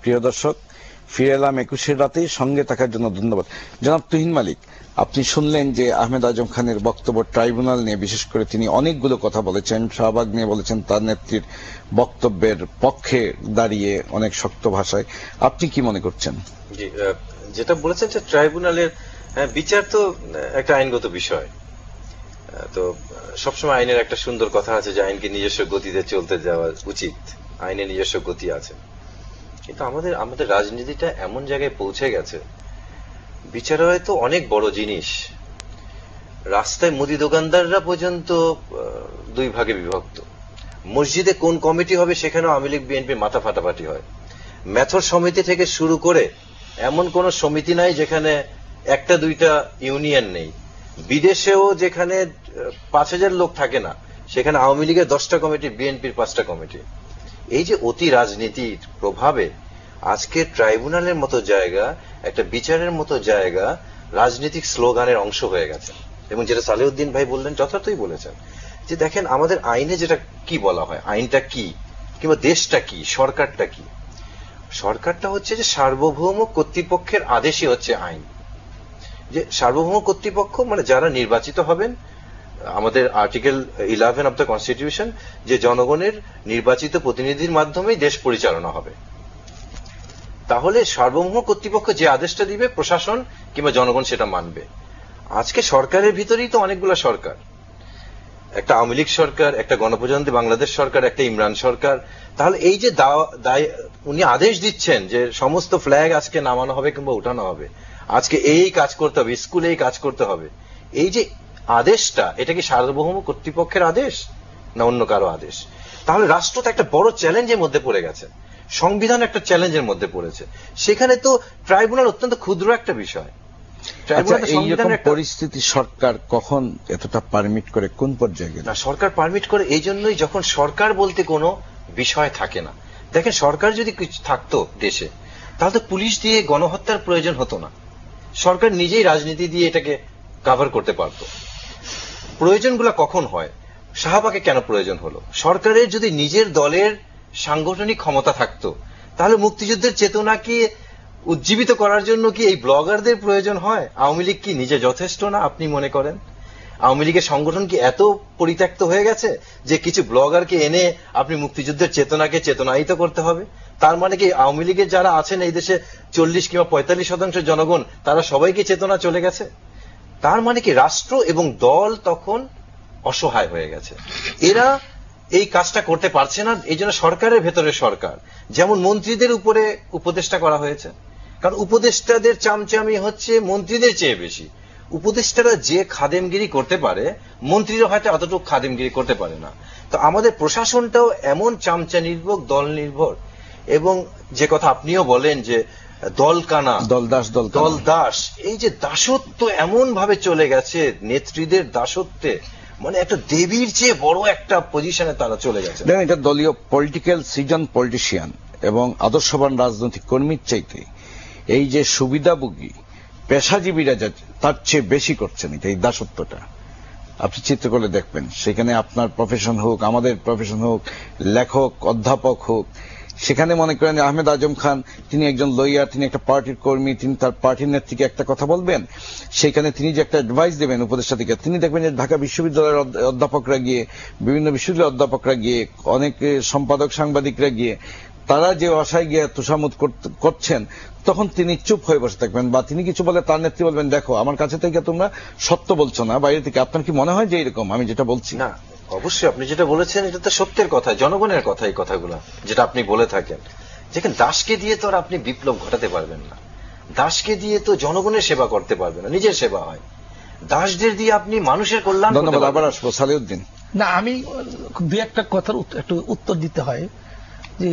প্রিয় দর্শক, ফিরে এলাম 21-এর রাতে। সঙ্গে থাকার জন্য ধন্যবাদ। জনাব তুহিন মালিক, আপনি শুনলেন যে আহমেদ আজম খানের বক্তব্য ট্রাইব্যুনাল নিয়ে। বিশেষ করে তিনি অনেকগুলো কথা বলেছেন, শাহবাগ নিয়ে বলেছেন, তার নেত্রীর বক্তব্যের পক্ষে দাঁড়িয়ে অনেক শক্ত ভাষায়। আপনি কি মনে করছেন? জি, যেটা বলেছেন যে ট্রাইব্যুনালের বিচার তো একটা আইনগত বিষয়। তো সবসময় আইনের একটা সুন্দর কথা আছে যে আইনকে নিজস্ব গতিতে চলতে যাওয়া উচিত, আইনের নিজস্ব গতি আছে। কিন্তু আমাদের রাজনীতিটা এমন জায়গায় পৌঁছে গেছে, বিচারালয় তো অনেক বড় জিনিস, রাস্তায় মুদি দোকানদাররা পর্যন্ত দুই ভাগে বিভক্ত। মসজিদে কোন কমিটি হবে সেখানেও আওয়ামী লীগ বিএনপি মাথা ফাটাফাটি হয়। মেথর সমিতি থেকে শুরু করে এমন কোন সমিতি নাই যেখানে একটা দুইটা ইউনিয়ন নেই। বিদেশেও যেখানে 5,000 লোক থাকে না, সেখানে আওয়ামী লীগের 10টা কমিটি, বিএনপির 5টা কমিটি। এই যে অতি রাজনীতির প্রভাবে আজকে ট্রাইব্যুনালের মতো জায়গা, একটা বিচারের মতো জায়গা রাজনৈতিক স্লোগানের অংশ হয়ে গেছে। এবং যেটা সালেউদ্দিন ভাই বললেন যথার্থই বলেছেন যে দেখেন আমাদের আইনে যেটা কি বলা হয়, আইনটা কি কিংবা দেশটা কি, সরকারটা কি। সরকারটা হচ্ছে যে সার্বভৌম কর্তৃপক্ষের আদেশই হচ্ছে আইন। যে সার্বভৌম কর্তৃপক্ষ মানে যারা নির্বাচিত হবেন, আমাদের আর্টিকেল 11 অব দ্য কনস্টিটিউশন, যে জনগণের নির্বাচিত প্রতিনিধির মাধ্যমেই দেশ পরিচালনা হবে। তাহলে সার্বভৌম কর্তৃপক্ষ যে আদেশটা দিবে, প্রশাসন কিংবা জনগণ সেটা মানবে। আজকে সরকারের ভিতরেই তো অনেকগুলো সরকার, একটা আওয়ামী লীগ সরকার, একটা গণপ্রজাতন্ত্রী বাংলাদেশ সরকার, একটা ইমরান সরকার। তাহলে এই যে উনি আদেশ দিচ্ছেন যে সমস্ত ফ্ল্যাগ আজকে নামানো হবে কিংবা উঠানো হবে, আজকে এই কাজ করতে হবে, স্কুলে এই কাজ করতে হবে, এই যে আদেশটা, এটা কি সার্বভৌম কর্তৃপক্ষের আদেশ না অন্য কারো আদেশ? তাহলে রাষ্ট্র তো একটা বড় চ্যালেঞ্জের মধ্যে পড়ে গেছে, সংবিধান একটা চ্যালেঞ্জের মধ্যে পড়েছে। সেখানে তো ট্রাইব্যুনাল অত্যন্ত ক্ষুদ্র একটা বিষয়। এইরকম পরিস্থিতি সরকার কখন এতটা পারমিট করে, কোন পর্যায়ে গেলে? না, সরকার পারমিট করে এই জন্যই যখন সরকার বলতে কোনো বিষয় থাকে না। দেখেন, সরকার যদি কিছু থাকতো দেশে, তাহলে তো পুলিশ দিয়ে গণহত্যার প্রয়োজন হতো না। সরকার নিজেই রাজনীতি দিয়ে এটাকে কভার করতে পারতো। প্রয়োজনগুলো কখন হয়? শাহবাগে কেন প্রয়োজন হলো? সরকারের যদি নিজের দলের সাংগঠনিক ক্ষমতা থাকতো, তাহলে মুক্তিযুদ্ধের চেতনাকে উজ্জীবিত করার জন্য কি এই ব্লগারদের প্রয়োজন হয়? আওয়ামী লীগ কি নিজে যথেষ্ট না আপনি মনে করেন? আওয়ামী লীগের সংগঠন কি এত পরিত্যক্ত হয়ে গেছে যে কিছু ব্লগারকে এনে আপনি মুক্তিযুদ্ধের চেতনাকে চেতনায়িত করতে হবে? তার মানে কি আওয়ামী লীগের যারা আছেন এই দেশে 40 কিংবা 45% জনগণ, তারা সবাই কি চেতনা চলে গেছে? তার মানে কি রাষ্ট্র এবং দল তখন অসহায় হয়ে গেছে, এরা এই কাজটা করতে পারছে না। এই জন্য সরকারের ভেতরে সরকার, যেমন মন্ত্রীদের উপরে উপদেষ্টা করা হয়েছে, কারণ উপদেষ্টাদের চামচামি হচ্ছে মন্ত্রীদের চেয়ে বেশি। উপদেষ্টারা যে খাদেমগিরি করতে পারে, মন্ত্রীরা হয়তো অতটুকু খাদেমগিরি করতে পারে না। তো আমাদের প্রশাসনটাও এমন চামচা নির্ভর, দল নির্ভর, এবং যে কথা আপনিও বলেন যে দলকানা, দলদাস, এই যে দাসত্ব এমন ভাবে চলে গেছে, নেত্রীদের দাসত্বে, মানে একটা দেবীর চেয়ে বড় একটা পজিশনে তারা চলে গেছে। দেখেন, এটা দলীয় পলিটিক্যাল সিজন পলিটিশিয়ান এবং আদর্শবান রাজনৈতিক কর্মীর চাইতে এই যে সুবিধাভোগী পেশাজীবীরা তার চেয়ে বেশি করছেন এই দাসত্বটা। আপনি চিন্তা করলে দেখবেন, সেখানে আপনার প্রফেশন হোক, আমাদের প্রফেশন হোক, লেখক, অধ্যাপক হোক, সেখানে মনে করেন আহমেদ আজম খান, তিনি একজন লয়ার, তিনি একটা পার্টির কর্মী, তিনি তার পার্টির নেত্রীকে একটা কথা বলবেন, সেখানে তিনি যে একটা অ্যাডভাইস দেবেন উপদেষ্টা থেকে, তিনি দেখবেন যে ঢাকা বিশ্ববিদ্যালয়ের অধ্যাপকরা গিয়ে, বিভিন্ন বিশ্ববিদ্যালয়ের অধ্যাপকরা গিয়ে, অনেক সম্পাদক সাংবাদিকরা গিয়ে, তারা যে আশায় গিয়ে তোষামোদ করছেন, তখন তিনি চুপ হয়ে বসে থাকবেন, বা তিনি কিছু বলে তার নেত্রী বলবেন, দেখো আমার কাছে থেকে তোমরা সত্য বলছো না, বাইরে থেকে। আপনার কি মনে হয় যে এরকম আমি যেটা বলছি? না, অবশ্যই আপনি যেটা বলেছেন এটা তো সত্যের কথা, জনগণের কথা। এই কথাগুলো যেটা আপনি বলে থাকেন, যেখানে দাসকে দিয়ে তো আর আপনি বিপ্লব ঘটাতে পারবেন না, দাসকে দিয়ে তো জনগণের সেবা করতে পারবেন না, নিজের সেবা হয়। দাসদের দিয়ে আপনি মানুষের কল্যাণ। ধন্যবাদ, আবার আসবো সালেউদ্দিন। না, আমি দুই একটা কথার একটু উত্তর দিতে হয় যে